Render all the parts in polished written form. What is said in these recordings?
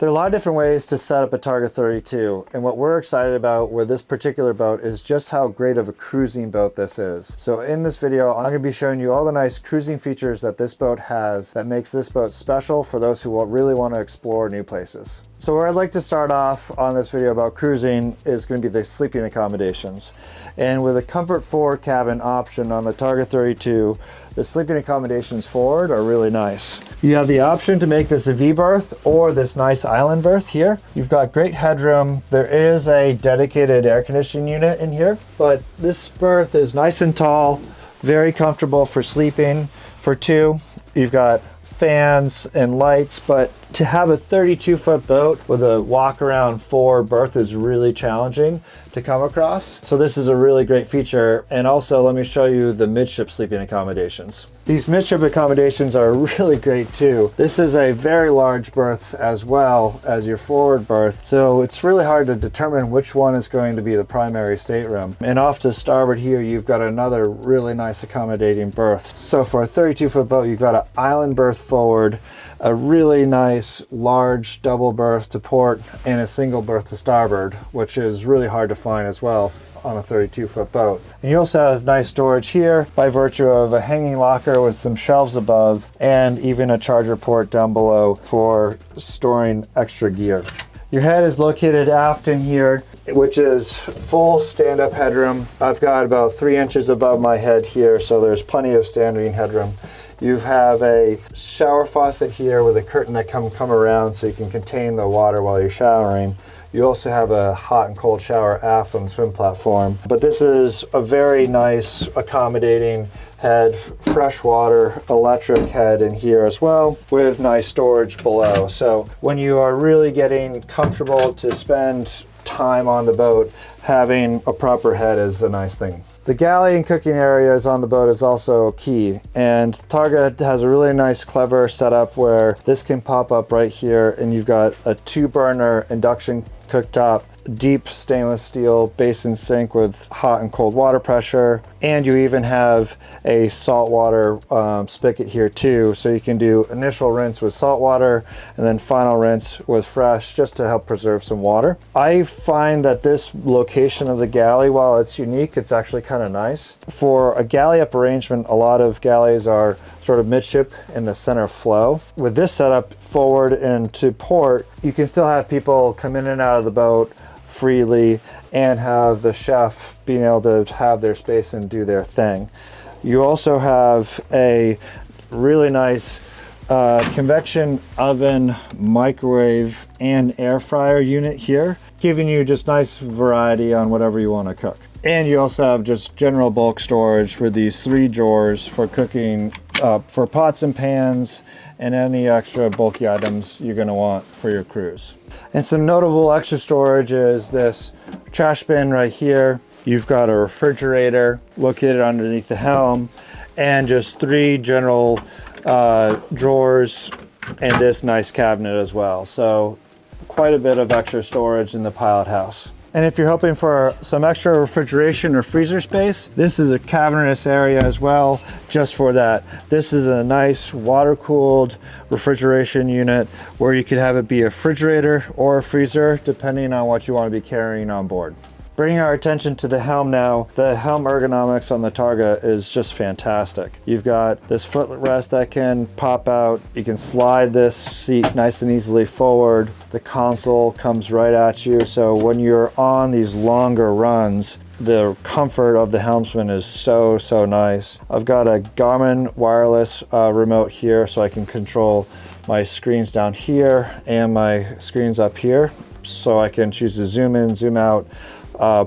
There are a lot of different ways to set up a Targa 32, and what we're excited about with this particular boat is just how great of a cruising boat this is. So in this video, I'm going to be showing you all the nice cruising features that this boat has that makes this boat special for those who really want to explore new places. So where I'd like to start off on this video about cruising is going to be the sleeping accommodations. And with a comfort forward cabin option on the Targa 32, the sleeping accommodations forward are really nice. You have the option to make this a V berth or this nice island berth here. You've got great headroom. There is a dedicated air conditioning unit in here, but this berth is nice and tall, very comfortable for sleeping for two. You've got fans and lights, but to have a 32-foot boat with a walk-around forward berth is really challenging to come across. So this is a really great feature. And also, let me show you the midship sleeping accommodations. These midship accommodations are really great too. This is a very large berth as well as your forward berth. So it's really hard to determine which one is going to be the primary stateroom. And off to starboard here, you've got another really nice accommodating berth. So for a 32-foot boat, you've got an island berth forward, a really nice large double berth to port, and a single berth to starboard, which is really hard to find as well on a 32-foot boat. And you also have nice storage here by virtue of a hanging locker with some shelves above and even a charger port down below for storing extra gear. Your head is located aft in here, which is full stand-up headroom. I've got about 3 inches above my head here, so there's plenty of standing headroom. You have a shower faucet here with a curtain that come around so you can contain the water while you're showering. You also have a hot and cold shower aft on the swim platform. But this is a very nice accommodating head, freshwater electric head in here as well, with nice storage below. So when you are really getting comfortable to spend time on the boat, having a proper head is a nice thing. The galley and cooking areas on the boat is also key, and Targa has a really nice, clever setup where this can pop up right here, and you've got a 2-burner induction cooktop, deep stainless steel basin sink with hot and cold water pressure, and you even have a saltwater spigot here too, so you can do initial rinse with salt water and then final rinse with fresh, just to help preserve some water. I find that this location of the galley, while it's unique, it's actually kind of nice. For a galley up arrangement, a lot of galleys are sort of midship in the center flow. With this setup forward and to port, you can still have people come in and out of the boat freely and have the chef being able to have their space and do their thing. You also have a really nice convection oven, microwave, and air fryer unit here, giving you just nice variety on whatever you want to cook. And you also have just general bulk storage with these 3 drawers for cooking, for pots and pans and any extra bulky items you're going to want for your cruise. And some notable extra storage is this trash bin right here. You've got a refrigerator located underneath the helm, and just 3 general drawers and this nice cabinet as well. So quite a bit of extra storage in the pilot house. And if you're hoping for some extra refrigeration or freezer space, this is a cavernous area as well, just for that. This is a nice water-cooled refrigeration unit where you could have it be a refrigerator or a freezer, depending on what you want to be carrying on board. Bringing our attention to the helm now, the helm ergonomics on the Targa is just fantastic. You've got this footrest that can pop out. You can slide this seat nice and easily forward. The console comes right at you. So when you're on these longer runs, the comfort of the helmsman is so nice. I've got a Garmin wireless remote here, so I can control my screens down here and my screens up here. So I can choose to zoom in, zoom out,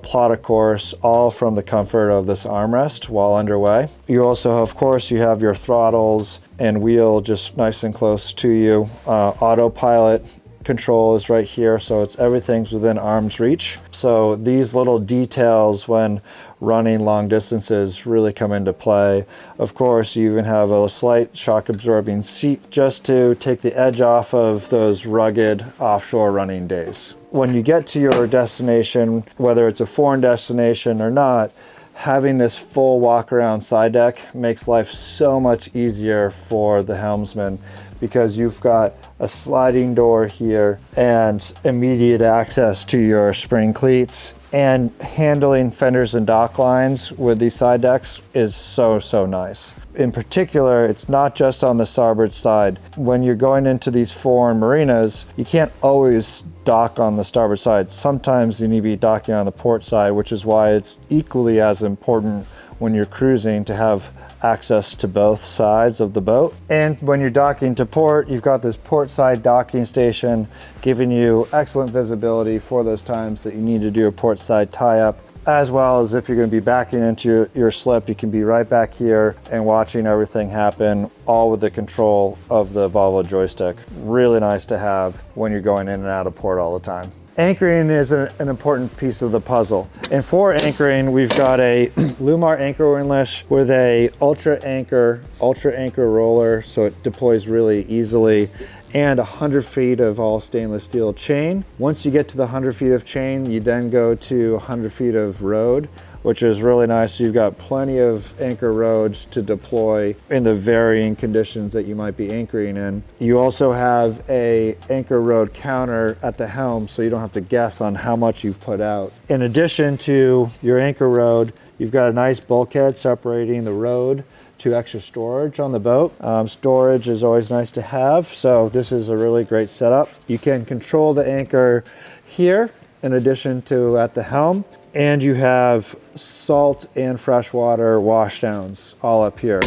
plot a course, all from the comfort of this armrest while underway. You also, of course, you have your throttles and wheel just nice and close to you. Autopilot control is right here, so everything's within arm's reach. So these little details when running long distances really come into play. Of course, you even have a slight shock absorbing seat just to take the edge off of those rugged offshore running days. When you get to your destination, whether it's a foreign destination or not, having this full walk around side deck makes life so much easier for the helmsman, because you've got a sliding door here and immediate access to your spring cleats. And handling fenders and dock lines with these side decks is so nice. In particular, it's not just on the starboard side. When you're going into these foreign marinas, you can't always dock on the starboard side. Sometimes you need to be docking on the port side, which is why it's equally as important when you're cruising to have access to both sides of the boat. And when you're docking to port, you've got this port side docking station giving you excellent visibility for those times that you need to do a port side tie-up, as well as if you're going to be backing into your slip, you can be right back here and watching everything happen, all with the control of the Volvo joystick. Really nice to have when you're going in and out of port all the time. Anchoring is an important piece of the puzzle. And for anchoring, we've got a Lumar anchor winch with a ultra anchor roller, so it deploys really easily, and 100 feet of all stainless steel chain. Once you get to the 100 feet of chain, you then go to 100 feet of road, which is really nice. You've got plenty of anchor roads to deploy in the varying conditions that you might be anchoring in. You also have a anchor road counter at the helm, so you don't have to guess on how much you've put out. In addition to your anchor road, you've got a nice bulkhead separating the road to extra storage on the boat. Storage is always nice to have, so this is a really great setup. You can control the anchor here in addition to at the helm. And you have salt and freshwater washdowns all up here.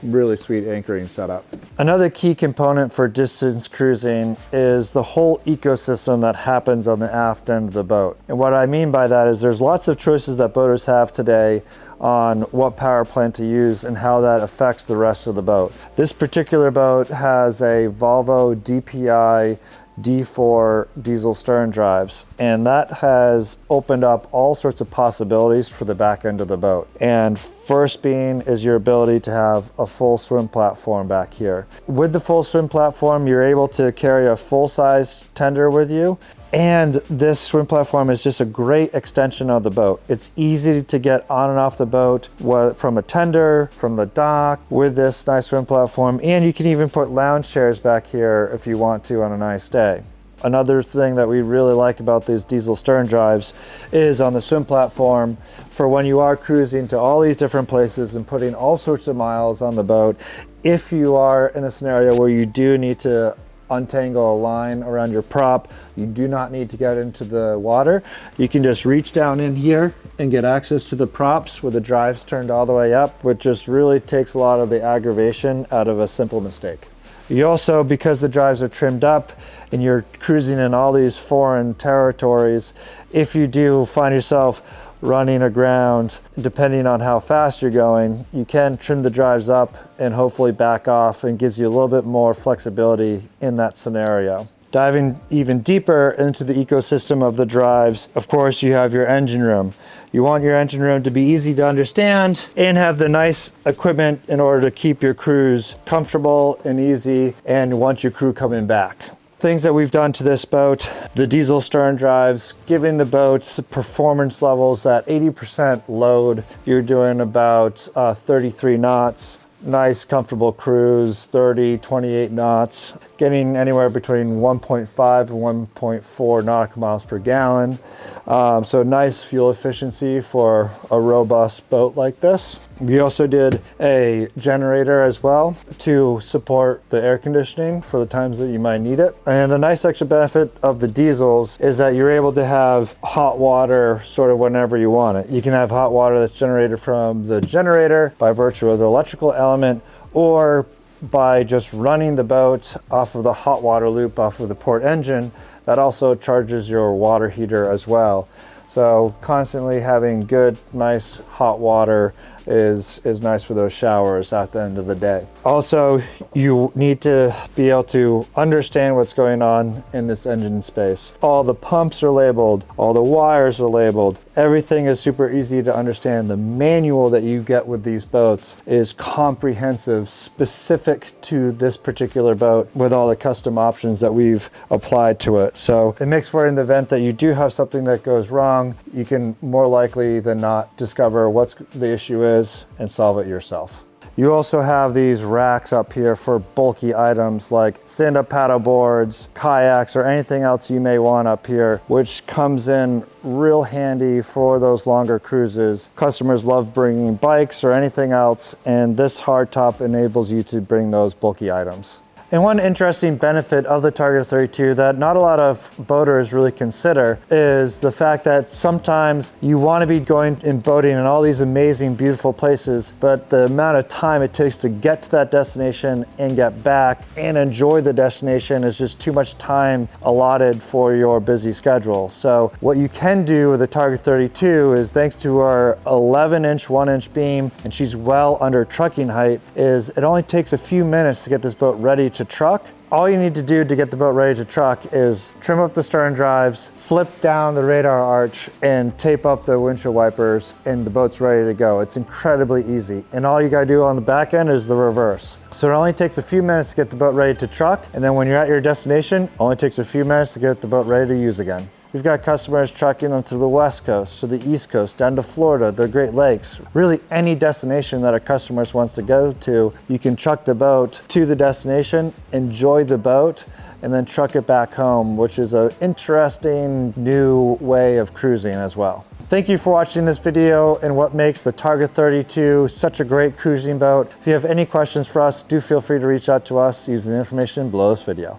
Really sweet anchoring setup. Another key component for distance cruising is the whole ecosystem that happens on the aft end of the boat. And what I mean by that is there's lots of choices that boaters have today on what power plant to use and how that affects the rest of the boat. This particular boat has a Volvo DPI D4 diesel stern drives, and that has opened up all sorts of possibilities for the back end of the boat. And first being is your ability to have a full swim platform back here. With the full swim platform, you're able to carry a full-size tender with you, and this swim platform is just a great extension of the boat. It's easy to get on and off the boat from a tender, from the dock, with this nice swim platform, and you can even put lounge chairs back here if you want to on a nice day. Another thing that we really like about these diesel stern drives is on the swim platform, for when you are cruising to all these different places and putting all sorts of miles on the boat, if you are in a scenario where you do need to untangle a line around your prop, you do not need to get into the water. You can just reach down in here and get access to the props with the drives turned all the way up, which just really takes a lot of the aggravation out of a simple mistake. You also, because the drives are trimmed up and you're cruising in all these foreign territories, if you do find yourself running aground, depending on how fast you're going, you can trim the drives up and hopefully back off, and gives you a little bit more flexibility in that scenario. Diving even deeper into the ecosystem of the drives, of course, you have your engine room. You want your engine room to be easy to understand and have the nice equipment in order to keep your cruise comfortable and easy and want your crew coming back. Things that we've done to this boat: the diesel stern drives, giving the boat performance levels at 80% load. You're doing about 33 knots. Nice comfortable cruise, 28 knots, getting anywhere between 1.5 and 1.4 nautical miles per gallon. So nice fuel efficiency for a robust boat like this. We also did a generator as well to support the air conditioning for the times that you might need it. And a nice extra benefit of the diesels is that you're able to have hot water sort of whenever you want it. You can have hot water that's generated from the generator by virtue of the electrical element, or by just running the boat off of the hot water loop off of the port engine. That also charges your water heater as well. So constantly having good, nice hot water is nice for those showers at the end of the day. Also, you need to be able to understand what's going on in this engine space. All the pumps are labeled, all the wires are labeled. Everything is super easy to understand. The manual that you get with these boats is comprehensive, specific to this particular boat, with all the custom options that we've applied to it. So it makes for, in the event that you do have something that goes wrong, you can more likely than not discover what the issue is and solve it yourself. You also have these racks up here for bulky items like stand-up paddle boards, kayaks, or anything else you may want up here, which comes in real handy for those longer cruises. Customers love bringing bikes or anything else, and this hardtop enables you to bring those bulky items. And one interesting benefit of the Targa 32 that not a lot of boaters really consider is the fact that sometimes you want to be going and boating in all these amazing, beautiful places, but the amount of time it takes to get to that destination and get back and enjoy the destination is just too much time allotted for your busy schedule. So what you can do with the Targa 32 is, thanks to our 11-inch 1-inch beam, and she's well under trucking height, is it only takes a few minutes to get this boat ready to truck. All you need to do to get the boat ready to truck is trim up the stern drives, flip down the radar arch, and tape up the windshield wipers, and the boat's ready to go. It's incredibly easy. And all you gotta do on the back end is the reverse. So it only takes a few minutes to get the boat ready to truck, and then when you're at your destination, it only takes a few minutes to get the boat ready to use again. We've got customers trucking them to the West Coast, to the East Coast, down to Florida, the Great Lakes. Really any destination that a customer wants to go to, you can truck the boat to the destination, enjoy the boat, and then truck it back home, which is an interesting new way of cruising as well. Thank you for watching this video and what makes the Targa 32 such a great cruising boat. If you have any questions for us, do feel free to reach out to us using the information below this video.